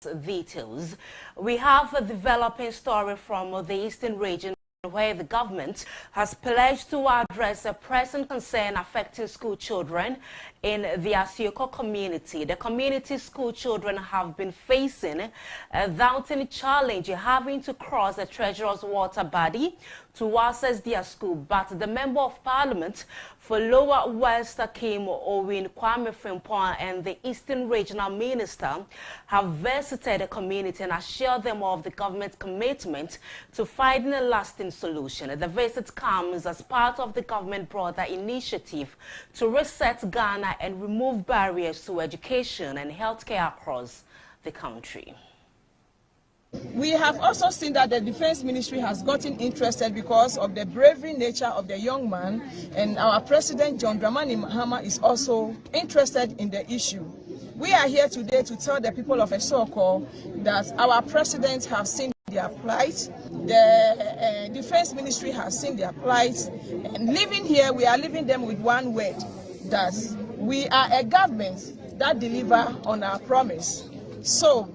Details. We have a developing story from the Eastern region where the government has pledged to address a pressing concern affecting school children in the Asioko community. The community school children have been facing a daunting challenge having to cross the Treasurer's water body to access their school, but the Member of Parliament for Lower West Akim Owin Kwame Frimpong and the Eastern Regional Minister have visited the community and assured them of the government's commitment to finding a lasting solution. The visit comes as part of the government broader initiative to reset Ghana and remove barriers to education and healthcare across the country. We have also seen that the Defense Ministry has gotten interested because of the bravery nature of the young man, and our President John Dramani Mahama is also interested in the issue. We are here today to tell the people of Asioko that our President has seen their plight, the Defense Ministry has seen their plight, and living here, we are leaving them with one word, that we are a government that deliver on our promise. So,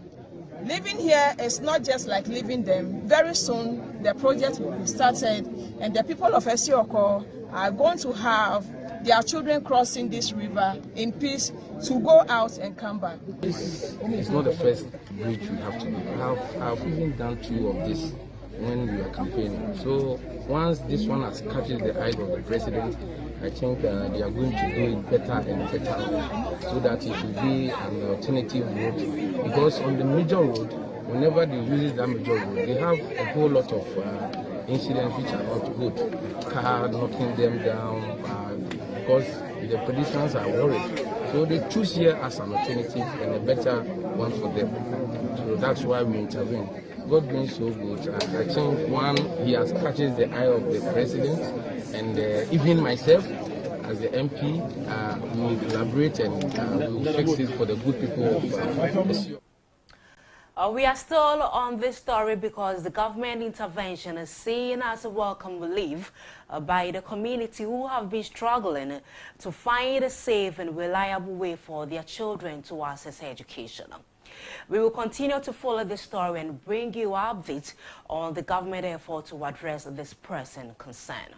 living here is not just like leaving them. Very soon, the project will be started, and the people of Asioko are going to have their children crossing this river in peace to go out and come back. It's not the first bridge we have to do. I've even done 2 of this when we were campaigning. So once this one has catches the eye of the president, I think they are going to do it better and better so that it will be an alternative road. Because on the major road, whenever they use that major road, they have a whole lot of incidents which are not good. Car knocking them down because the pedestrians are worried. So they choose here as an alternative and a better one for them. So that's why we intervene. God being so good, I think one, he has catches the eye of the president, and even myself as the MP, we will collaborate and we will fix it for the good people of Asioko. We are still on this story because the government intervention is seen as a welcome relief by the community who have been struggling to find a safe and reliable way for their children to access education. We will continue to follow this story and bring you updates on the government effort to address this pressing concern.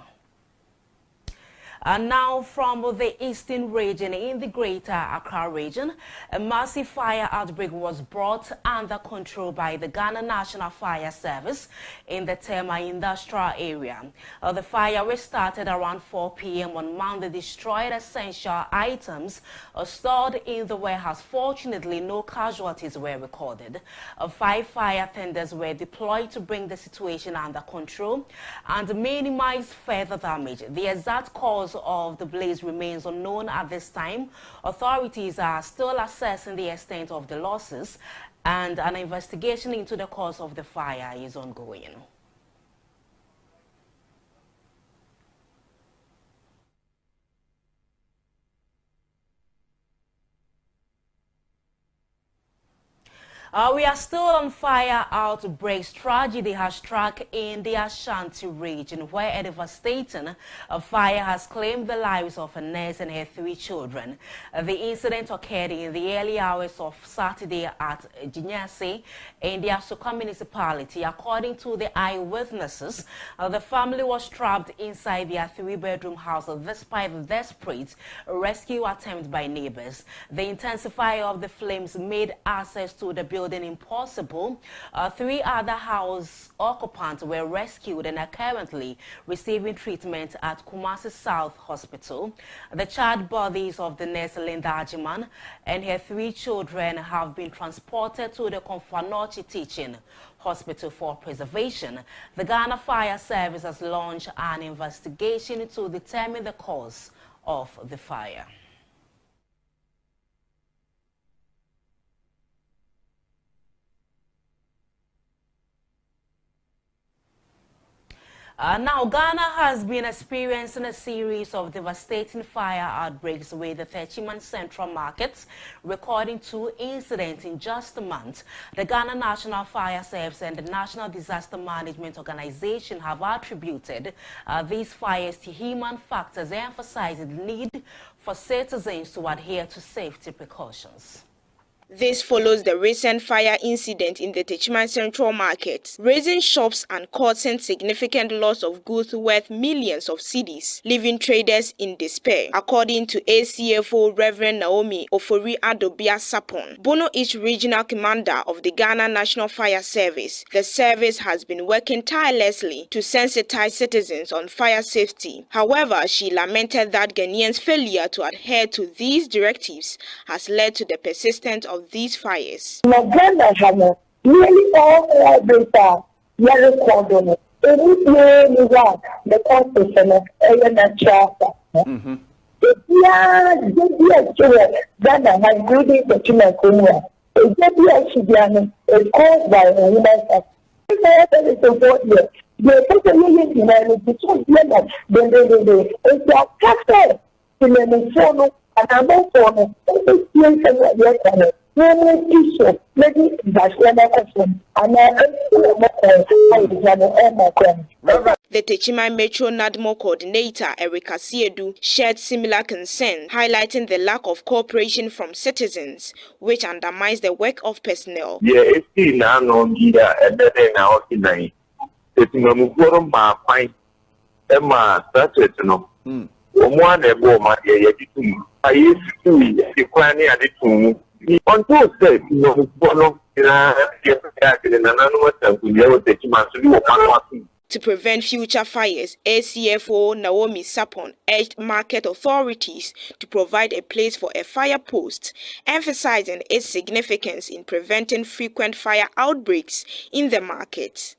And now from the eastern region, in the greater Accra region, a massive fire outbreak was brought under control by the Ghana National Fire Service in the Tema industrial area. The fire, which started around 4 p.m. on Monday, destroyed essential items stored in the warehouse. Fortunately, no casualties were recorded. 5 fire tenders were deployed to bring the situation under control and minimize further damage. The exact cause of the blaze remains unknown at this time. Authorities are still assessing the extent of the losses, and an investigation into the cause of the fire is ongoing. We are still on fire outbreaks. Tragedy has struck in the Ashanti region, where a devastating fire has claimed the lives of a nurse and her 3 children. The incident occurred in the early hours of Saturday at Jinyase in the Asioko municipality. According to the eyewitnesses, the family was trapped inside their 3-bedroom house despite the desperate rescue attempt by neighbors. The intensifying of the flames made access to the building impossible. 3 other house occupants were rescued and are currently receiving treatment at Kumasi South Hospital. The charred bodies of the nurse Linda Ajiman and her 3 children have been transported to the Konfanochi Teaching Hospital for preservation. The Ghana Fire Service has launched an investigation to determine the cause of the fire. Now, Ghana has been experiencing a series of devastating fire outbreaks, with the Techiman Central Markets recording 2 incidents in just a month. The Ghana National Fire Service and the National Disaster Management Organization have attributed these fires to human factors, emphasizing the need for citizens to adhere to safety precautions. This follows the recent fire incident in the Techiman Central Market, raising shops and causing significant loss of goods worth millions of cedis, leaving traders in despair. According to ACFO Reverend Naomi Ofori Adobia Sapon, Bono East Regional Commander of the Ghana National Fire Service, the service has been working tirelessly to sensitize citizens on fire safety. However, she lamented that Ghanaians' failure to adhere to these directives has led to the persistence of these fires. Nearly all data recorded the constitution of natural. Ghana has including the Chimacumia. Is caused by a human factor. The Techiman Metro NADMO coordinator, Erika Siedu, shared similar concern, highlighting the lack of cooperation from citizens, which undermines the work of personnel. To prevent future fires, ACFO Naomi Sapon urged market authorities to provide a place for a fire post, emphasizing its significance in preventing frequent fire outbreaks in the market.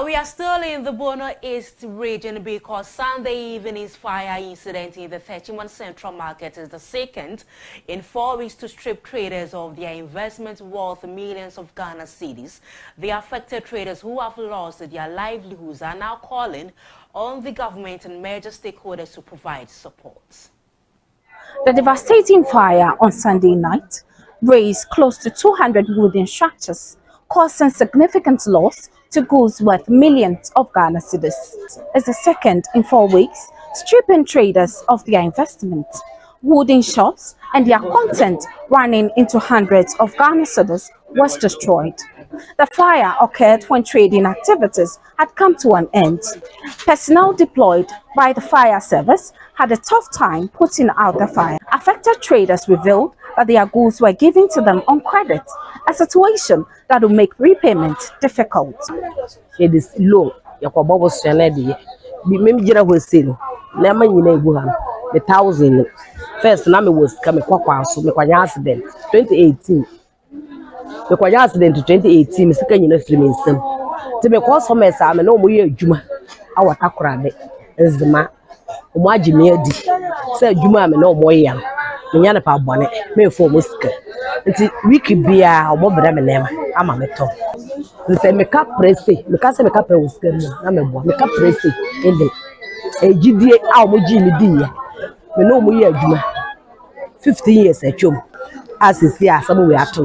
We are still in the Bono East region because Sunday evening's fire incident in the Techiman Central Market is the second in 4 weeks to strip traders of their investments worth millions of Ghana cedis. The affected traders who have lost their livelihoods are now calling on the government and major stakeholders to provide support. The devastating fire on Sunday night razed close to 200 wooden structures, causing significant loss to goods worth millions of Ghana cedis. It's the second in 4 weeks, stripping traders of their investment. Wooden shops and their content running into hundreds of Ghana cedis was destroyed. The fire occurred when trading activities had come to an end. Personnel deployed by the fire service had a tough time putting out the fire. Affected traders revealed that their goods were given to them on credit, a situation that will make repayment difficult. It is low. Yakobo Sanadi. Mimjira was seen. Lema Yine 1,000. First, Nami was coming so me accident. 2018. Me accident to 2018. Mr. Kanyina Freemason. To me cause from us, I'm no more Juma. Our Takurade is the man. Umajimedi. Say Juma, no more young. Minyana pa bone me for muska nti wiki bia obobra me nema ama meto nse me ka presse me ka se me ka pre muska na me bo me ka presse ende ejidie a omoji mi di ya me no mo ye adwuma 15 years atwom asisi asabo we ato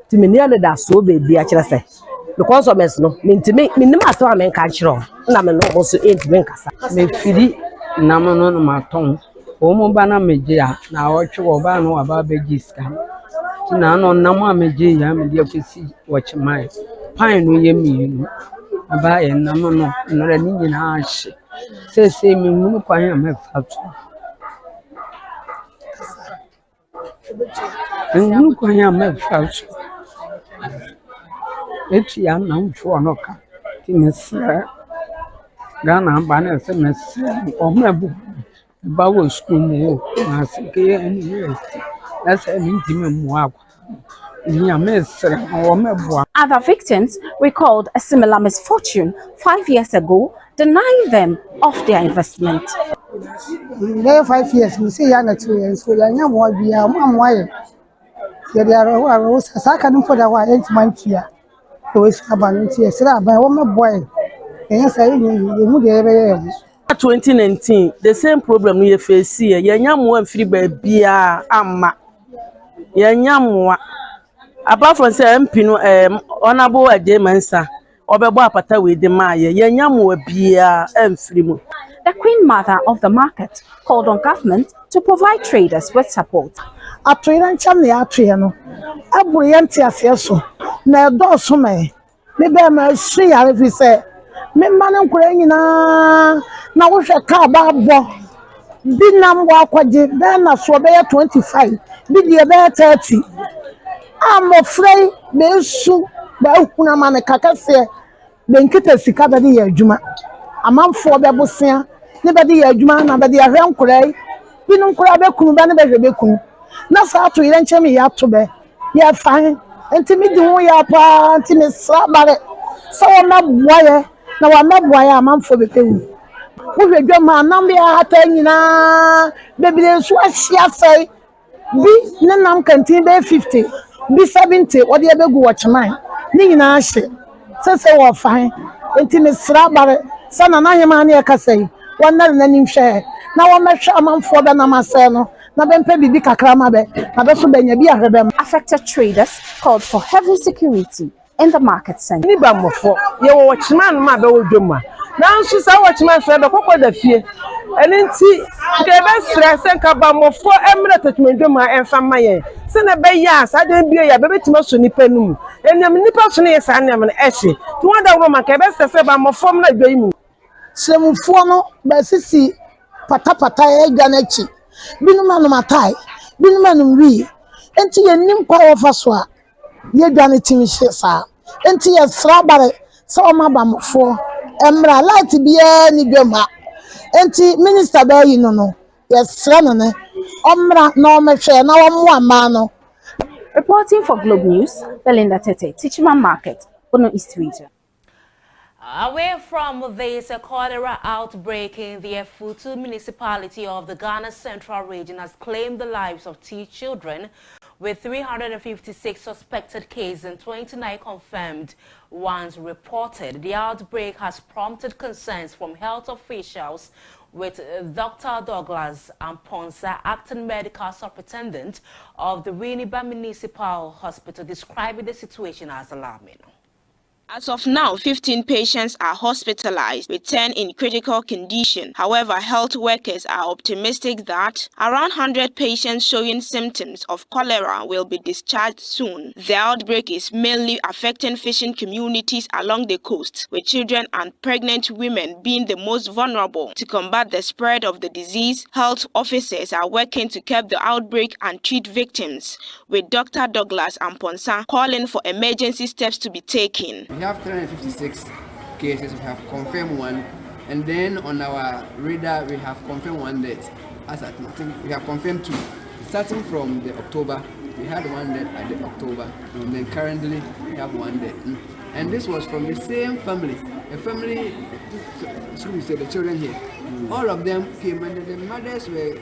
nti me ne da so bebi a kire se because of mess no me nti me nim asaba me ka kire na me no bo so enti me nkasa me firi nam no no maton Omo bana meja na ocho oba no aba bejiska na no nam meje ya me de kwesi woche mai pan no ye mi aba ye nam no nra ni nyina ahye se me mu kwan ya me fatu mu kwan ya me fatu eti ya na mfo no ka ti mesra Ghana bana se mesra o mebu Bawo school mo asike university that's anything mo Other victims recalled a similar misfortune 5 years ago, denying them of their investment. 5 years, we say 2 years, so Yeah, they are was a second for the white month here. Who is about here? Sir, by one boy. Yes, I knew 2019 the same problem we face here. Yanyam one free baby amma. Yanyamwa. Apart from say MP no honorable Ajemansa obebo apata we de maye yanyamwa bia emfiri mu. The Queen Mother of the market called on government to provide traders with support. A trader cham ne atwe aburienti aseso na edoso me be ma hwe yare fi se me ma ne nkura nyina na wo hwe ka ba bo bi nam wa kwaje be na so be 25 bi de be 30 am afraid be su ba huna ma ne kakase be nkita sika be de adwuma amanfo be bosia ne be de adwuma na be de ahwe nkura bi no nkura be kunu ba ne be hwe be kunu na sa to ire nche me ya to be ya fine enti mi di ho ya pa enti me sra bare so na boye na wa na boye amanfo be tewu wo hwedwa ma nam ya ata nyina bebire so ahia sai bi ne nam kantin be 50 bi 70 wo de begu wo cheman ni nyina ahye se wo fine enti me sra bare sana na hema na ya kasai wannan na nim hwe na wo mehwe amanfo be na masai no. Affected traders called for heavy security in the market center. Ni ba mofo ye wo watchman ma be wo dwoma na nso sa watchman se be kokko da fie enenti ke be stress nka ba mofo emre tatman dwoma enfa maye se na be ya sa de bia ya be betima so nipa num enyam nipa so ne ye sa nyam na ehye to wada wo ma ke be stress ba mofo na dwai mu semufo no ba sisi patapata e ganachi binuma no matai binuma no wi enti ye nim kwa ofa so a ye dwane timi sa enti ye sra bare so o mabamfo emra light bia ni dwema enti minister ba yi no ye sra no ne omra na o mehwe na wo mo ama no. Reporting for Globe News, Belinda Tete, Tichima Market, Bono East Region. Away from this cholera outbreak in the Efutu municipality of the Ghana Central region has claimed the lives of 2 children, with 356 suspected cases and 29 confirmed ones reported. The outbreak has prompted concerns from health officials, with Dr. Douglas Amponsa, acting medical superintendent of the Winneba Municipal Hospital, describing the situation as alarming. As of now, 15 patients are hospitalized, with 10 in critical condition. However, health workers are optimistic that around 100 patients showing symptoms of cholera will be discharged soon. The outbreak is mainly affecting fishing communities along the coast, with children and pregnant women being the most vulnerable. To combat the spread of the disease, health officers are working to curb the outbreak and treat victims, with Dr. Douglas Amponsa calling for emergency steps to be taken. We have 356 cases, we have confirmed 1, and then on our radar we have confirmed 1 death. As I think we have confirmed 2. Starting from the October, we had 1 death at the October, and then currently we have 1 death. And this was from the same family. The family, so we say the children here, all of them came, and the mothers were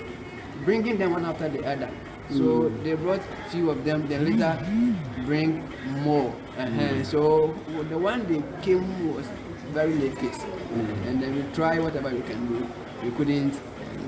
bringing them one after the other. So they brought few of them, then later bring more. So the one they came was very late case, and then we try whatever we can do. We couldn't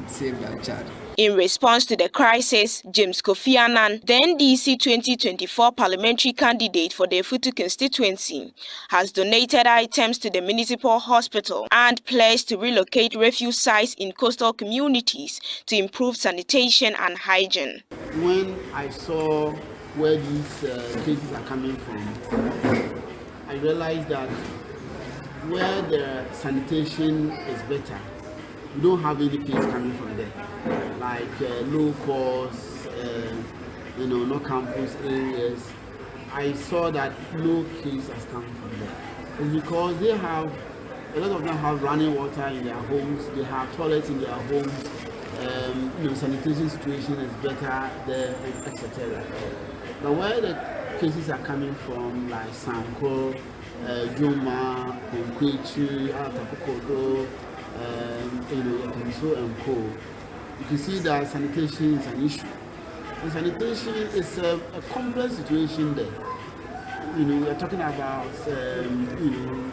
save that child. In response to the crisis, James Kofi Annan, the NDC 2024 parliamentary candidate for the Efutu constituency, has donated items to the municipal hospital and pledged to relocate refuge sites in coastal communities to improve sanitation and hygiene. When I saw where these cases are coming from, I realized that where the sanitation is better, we don't have any case coming from there, like low cost, no campus areas. I saw that no case has come from there. It's because they have, a lot of them have running water in their homes, they have toilets in their homes, sanitation situation is better there, etc. But where the cases are coming from, like Sanko, Juma, Konkwechu, Atapukodo, and Co. You can see that sanitation is an issue. The sanitation is a complex situation there. You know, we're talking about, you know,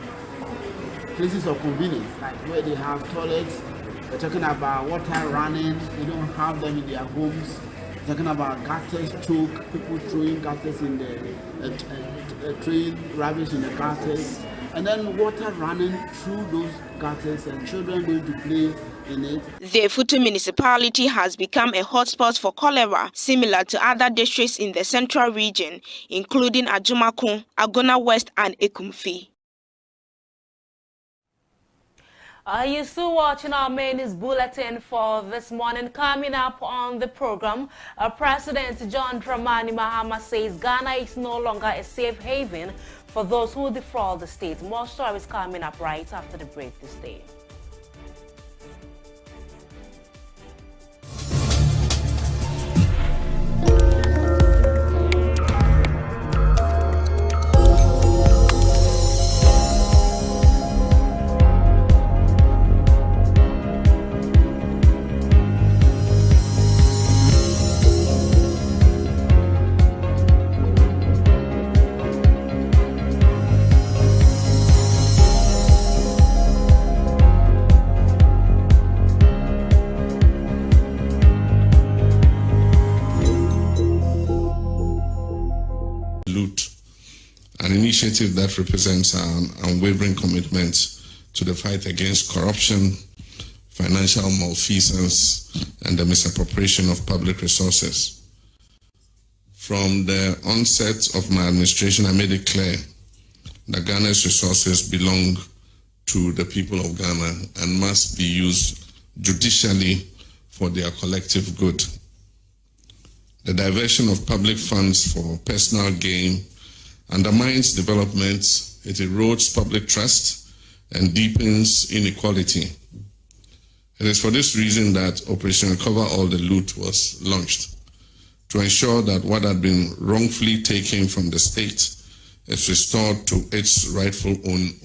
places of convenience, like where they have toilets. We're talking about water running. They don't have them in their homes. We're talking about gutters choke, people throwing gutters in the train, rubbish in the gutters, and then water running through those gutters and children going to play in it. The Futu municipality has become a hotspot for cholera, similar to other districts in the central region, including Ajumakun, Agona West, and Ekumfi. Are you still watching our main news bulletin for this morning? Coming up on the program, President John Dramani Mahama says Ghana is no longer a safe haven for those who defraud the state. More stories coming up right after the break this day. An initiative that represents an unwavering commitment to the fight against corruption, financial malfeasance, and the misappropriation of public resources. From the onset of my administration, I made it clear that Ghana's resources belong to the people of Ghana and must be used judicially for their collective good. The diversion of public funds for personal gain undermines development, it erodes public trust, and deepens inequality. It is for this reason that Operation Recover All the Loot was launched, to ensure that what had been wrongfully taken from the state is restored to its rightful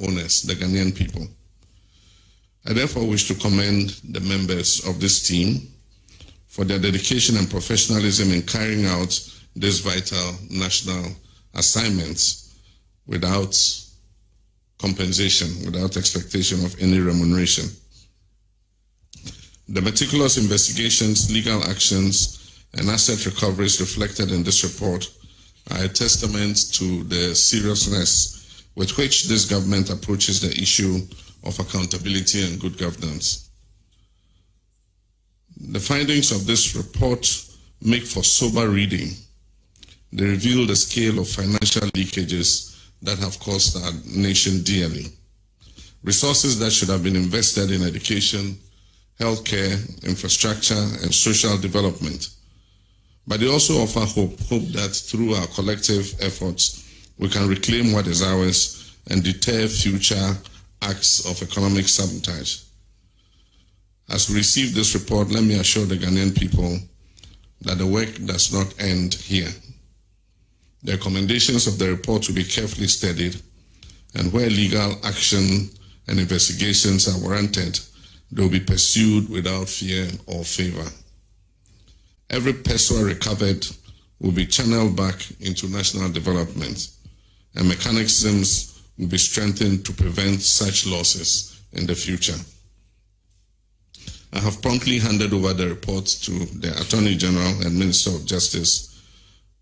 owners, the Ghanaian people. I therefore wish to commend the members of this team for their dedication and professionalism in carrying out this vital national assignments without compensation, without expectation of any remuneration. The meticulous investigations, legal actions, and asset recoveries reflected in this report are a testament to the seriousness with which this government approaches the issue of accountability and good governance. The findings of this report make for sober reading. They reveal the scale of financial leakages that have cost our nation dearly. Resources that should have been invested in education, healthcare, infrastructure, and social development. But they also offer hope that through our collective efforts, we can reclaim what is ours and deter future acts of economic sabotage. As we receive this report, let me assure the Ghanaian people that the work does not end here. The recommendations of the report will be carefully studied, and where legal action and investigations are warranted, they will be pursued without fear or favor. Every peso recovered will be channeled back into national development, and mechanisms will be strengthened to prevent such losses in the future. I have promptly handed over the report to the Attorney General and Minister of Justice,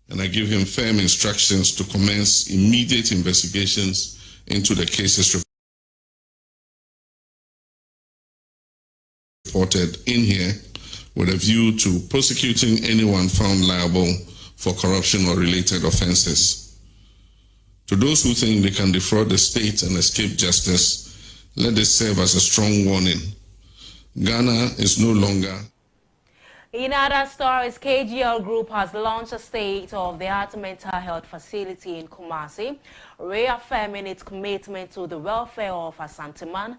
and I give him firm instructions to commence immediate investigations into the cases reported in here with a view to prosecuting anyone found liable for corruption or related offenses. To those who think they can defraud the state and escape justice, let this serve as a strong warning. Ghana is no longer. In other stories, KGL Group has launched a state-of-the-art mental health facility in Kumasi, reaffirming its commitment to the welfare of Asanteman.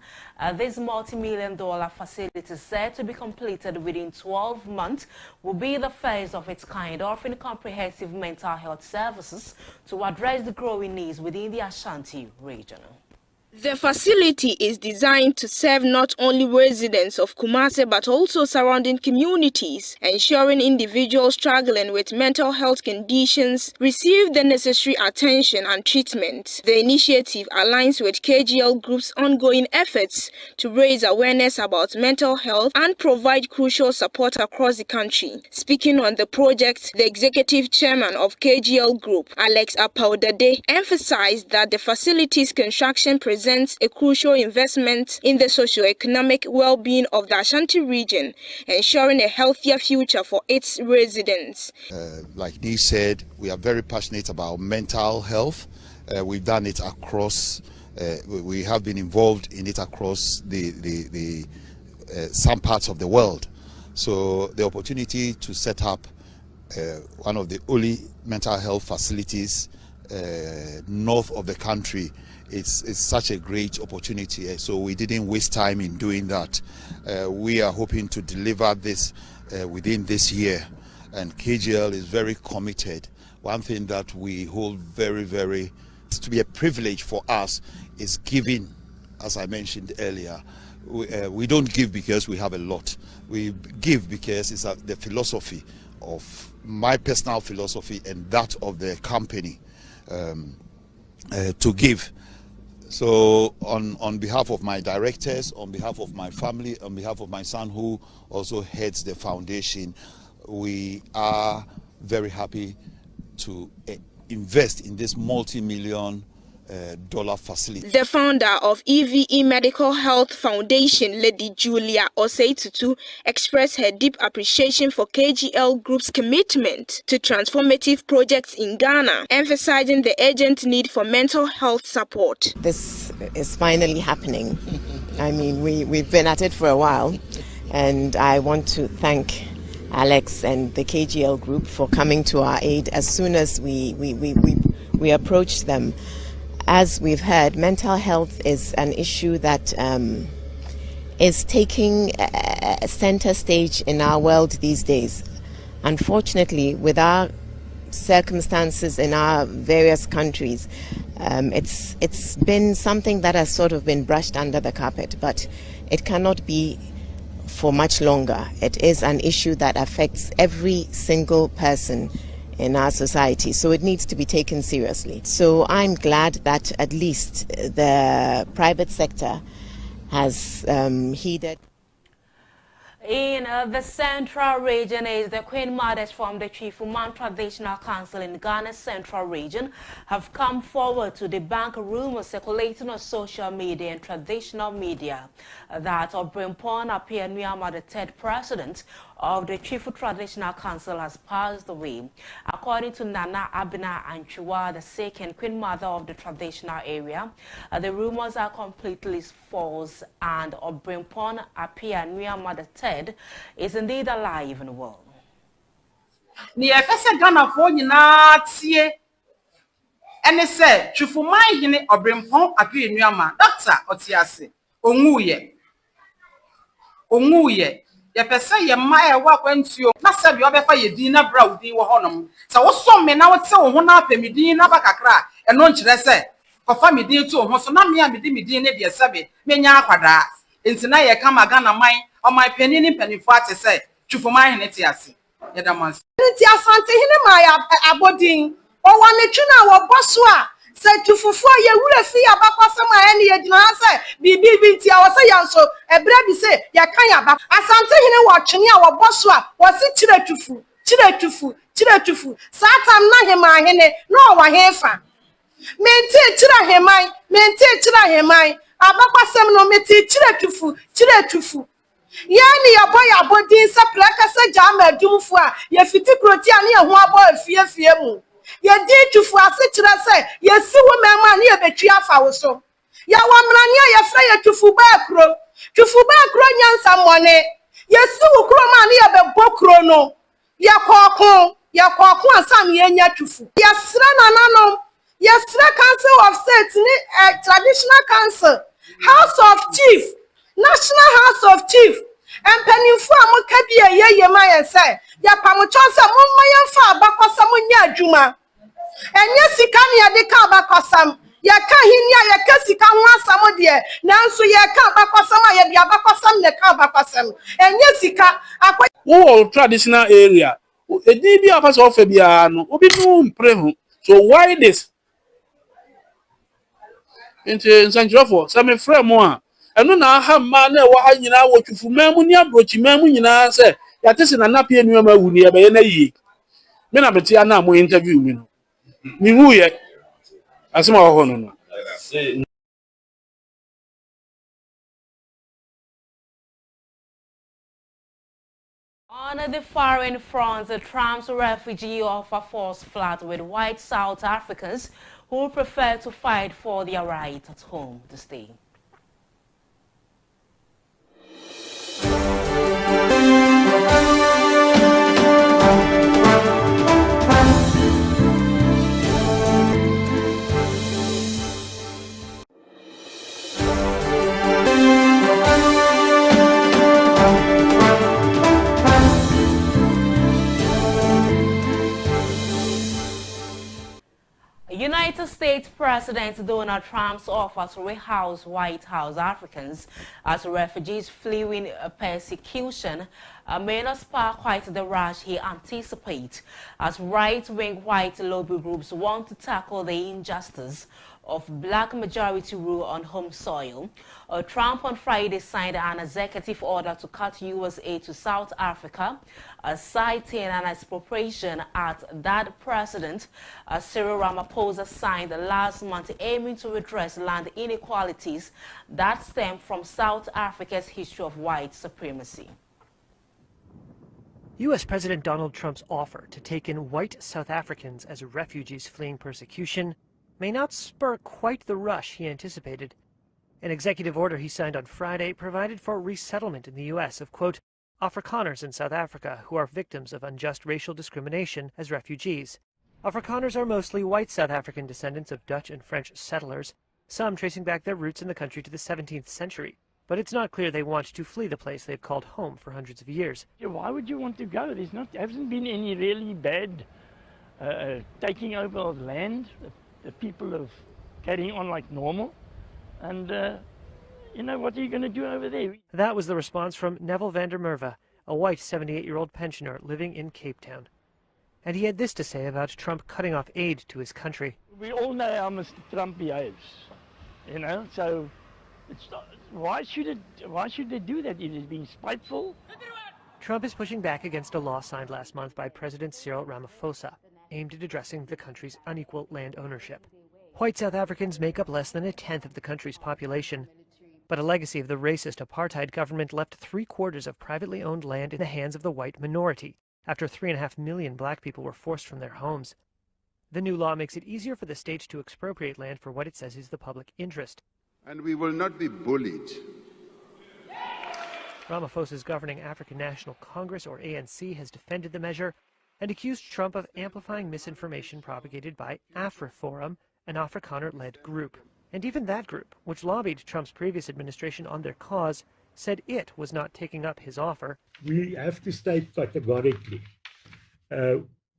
This multi-million-dollar facility, said to be completed within 12 months, will be the first of its kind, offering comprehensive mental health services to address the growing needs within the Ashanti region. The facility is designed to serve not only residents of Kumasi but also surrounding communities, ensuring individuals struggling with mental health conditions receive the necessary attention and treatment. The initiative aligns with KGL Group's ongoing efforts to raise awareness about mental health and provide crucial support across the country. Speaking on the project, the executive chairman of KGL Group, Alex Apaudade, emphasized that the facility's construction presents a crucial investment in the socio-economic well-being of the Ashanti region, ensuring a healthier future for its residents. Like Dee said, we are very passionate about mental health. We've done it across, we have been involved in it across the some parts of the world. So the opportunity to set up one of the only mental health facilities north of the country, it's such a great opportunity. So we didn't waste time in doing that. We are hoping to deliver this within this year, and KGL is very committed. One thing that we hold very to be a privilege for us is giving. As I mentioned earlier, we don't give because we have a lot. We give because it's the philosophy of my personal philosophy and that of the company to give. So on behalf of my directors, on behalf of my family, on behalf of my son who also heads the foundation, we are very happy to invest in this multi-million dollar facility. The founder of EVE Medical Health Foundation, Lady Julia Osei-Tutu, expressed her deep appreciation for KGL Group's commitment to transformative projects in Ghana, emphasizing the urgent need for mental health support. This is finally happening. I mean, we've been at it for a while, and I want to thank Alex and the KGL Group for coming to our aid as soon as we approached them. As we've heard, mental health is an issue that is taking a center stage in our world these days. Unfortunately, with our circumstances in our various countries, it's been something that has sort of been brushed under the carpet, but it cannot be for much longer. It is an issue that affects every single person in our society, so it needs to be taken seriously. So I'm glad that at least the private sector has heeded. In the Central Region, is the Queen Mothers from the Chief Woman Traditional Council in Ghana's Central Region have come forward to debunk rumors circulating on social media and traditional media that Obrimpon Apianuama, the third president of the Chief Traditional Council, has passed away. According to Nana Abina Anchua, the second Queen Mother of the traditional area, the rumors are completely false, and Obrimpon Apianuama, the third, is indeed alive and well. Ghana for Natie and they said, Chufumai Hine Obrimpon Apianuama, Doctor Otiase, Onguye. Ye pese ye maya wa kwantuo na se bi obefa ye din na bra udin wo honom sa wo som me na wo te wo ho na apemidin na bakakra eno nkire se kofa medin tu ho so na me a medin ne de sebe menya akwada enti na ye kama Ghana man o my penini penifo ate se twufoma hene te ase ye da man nti asante hene maya abodin o wa ne twuna wo boso a se twufufo ye wura fi abakosam a ene ye dina se bibi ti a wo se yanso ebra bi se ye kan ya ba asante hene wo twene a wo boso a wo se kire tufu satam na hema hene no wa hefa menti kira hemai abakosam no menti kire tufu yani ya boy abodin se plaka se jama adumfu a ye fiti kroti ani ye ho abo afie mu ye di tufu ase kira se ye si wo mema ne ye betwi afa wo so ya wamra ne ye fra ye tufu ba kro nyansa mone ye si wo kro ma ne ye bebo kro no ye kwako asam ye nya tufu ye sra nananom ye sra council of state ni traditional council house of chief national house of chief and pennyfo amoka bi ye ma ye say ya pamocho se momma ye fa abakosam nya adwuma enye sika ne ye de ka abakosam Yaka hinya yaka sika ho asam de nanso yaka abakwasam a ye de abakwasam ne ka abakwasam enye sika akwa wo traditional area edi bi apa so fa bia no obi no mprehu so why this into sanjrofo some frame a eno na aha ma na wa ha nyina wo twufu mamu ni abrochi mamu nyina se yatese na napie nuama wu ni ebe na yi me na beti ana mo interview mi no ni hu ye asema wo ho no On the foreign front, Trump's refugee offer falls flat with white South Africans who prefer to fight for their right at home to stay. United States President Donald Trump's offer to rehouse White House Africans as refugees fleeing persecution may not spark quite the rush he anticipates, as right-wing white lobby groups want to tackle the injustice of black majority rule on home soil. Trump on Friday signed an executive order to cut U.S. aid to South Africa, citing an expropriation act that President Cyril Ramaphosa signed last month, aiming to redress land inequalities that stem from South Africa's history of white supremacy. U.S. President Donald Trump's offer to take in white South Africans as refugees fleeing persecution may not spur quite the rush he anticipated. An executive order he signed on Friday provided for resettlement in the U.S. of, quote, Afrikaners in South Africa who are victims of unjust racial discrimination as refugees. Afrikaners are mostly white South African descendants of Dutch and French settlers, some tracing back their roots in the country to the 17th century. But it's not clear they want to flee the place they've called home for hundreds of years. Why would you want to go? There hasn't been any really bad taking over of land. The people are carrying on like normal. And, you know, what are you going to do over there? That was the response from Neville van der Merwe, a white 78-year-old pensioner living in Cape Town. And he had this to say about Trump cutting off aid to his country. We all know how Mr. Trump behaves, you know, so it's not, why should they do that? Is it being spiteful? Trump is pushing back against a law signed last month by President Cyril Ramaphosa, aimed at addressing the country's unequal land ownership. White South Africans make up less than a tenth of the country's population, but a legacy of the racist apartheid government left 3/4 of privately owned land in the hands of the white minority, after 3.5 million black people were forced from their homes. The new law makes it easier for the state to expropriate land for what it says is the public interest. And we will not be bullied. Ramaphosa's governing African National Congress, or ANC, has defended the measure and accused Trump of amplifying misinformation propagated by AfriForum, an Afrikaner-led group. And even that group, which lobbied Trump's previous administration on their cause, said it was not taking up his offer. We have to state categorically,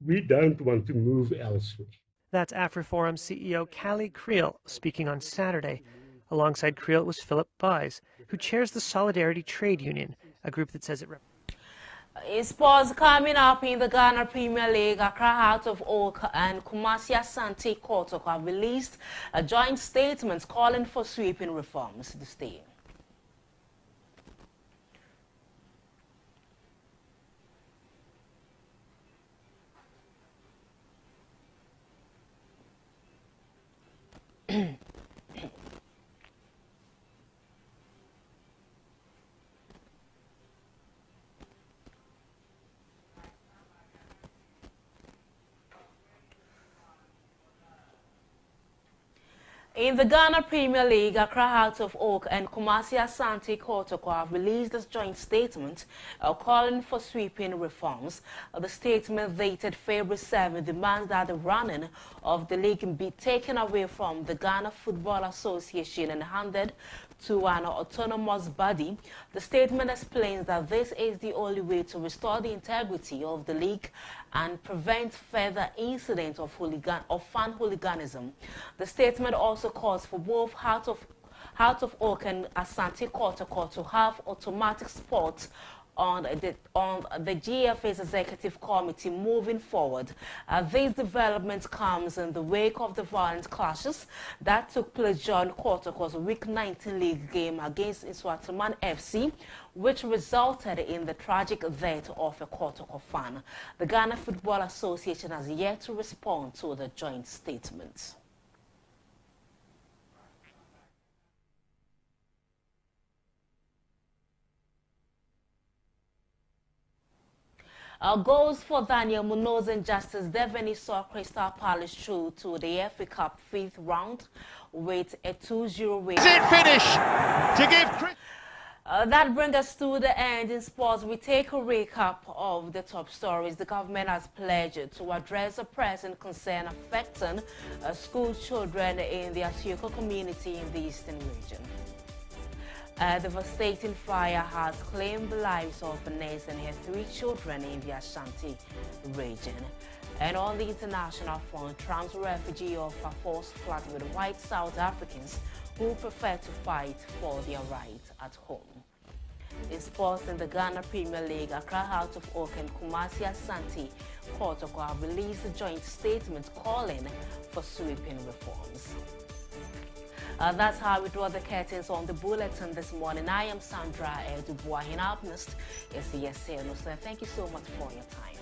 we don't want to move elsewhere. That's AfriForum CEO Callie Creel speaking on Saturday. Alongside Creel was Philip Buys, who chairs the Solidarity Trade Union, a group that says it Sports coming up in the Ghana Premier League. Accra Heart of Oak and Kumasi Asante Kotoko have released a joint statement calling for sweeping reforms to stay. In the Ghana Premier League, Accra Heart of Oak and Kumasi Asante Kotoko have released a joint statement calling for sweeping reforms. The statement dated February 7 demands that the running of the league be taken away from the Ghana Football Association and handed to an autonomous body. The statement explains that this is the only way to restore the integrity of the league and prevent further incidents of fan hooliganism. The statement also also calls for both Heart of Oak and Asante Kotoko to have automatic sports on the GFA's executive committee moving forward. This development comes in the wake of the violent clashes that took place during Kotoko's Week 19 league game against Iswataman FC, which resulted in the tragic death of a Kotoko fan. The Ghana Football Association has yet to respond to the joint statement. Goals for Daniel Munoz and Justice Deveni saw Crystal Palace through to the FA Cup 5th round with a 2-0 win. Is it finish to give that brings us to the end in sports. We take a recap of the top stories. The government has pledged to address the present concern affecting school children in the Atioko community in the eastern region. A devastating fire has claimed the lives of a nurse and her 3 children in the Ashanti region. And on the international front, Trump's refugee of a forced flat with white South Africans who prefer to fight for their rights at home. In sports, in the Ghana Premier League, Accra Heart of Oak and Kumasi Asante Kotoko have released a joint statement calling for sweeping reforms. That's how we draw the curtains on the bulletin this morning. I am Sandra BOAHEN. Up next is the SANDRA. So thank you so much for your time.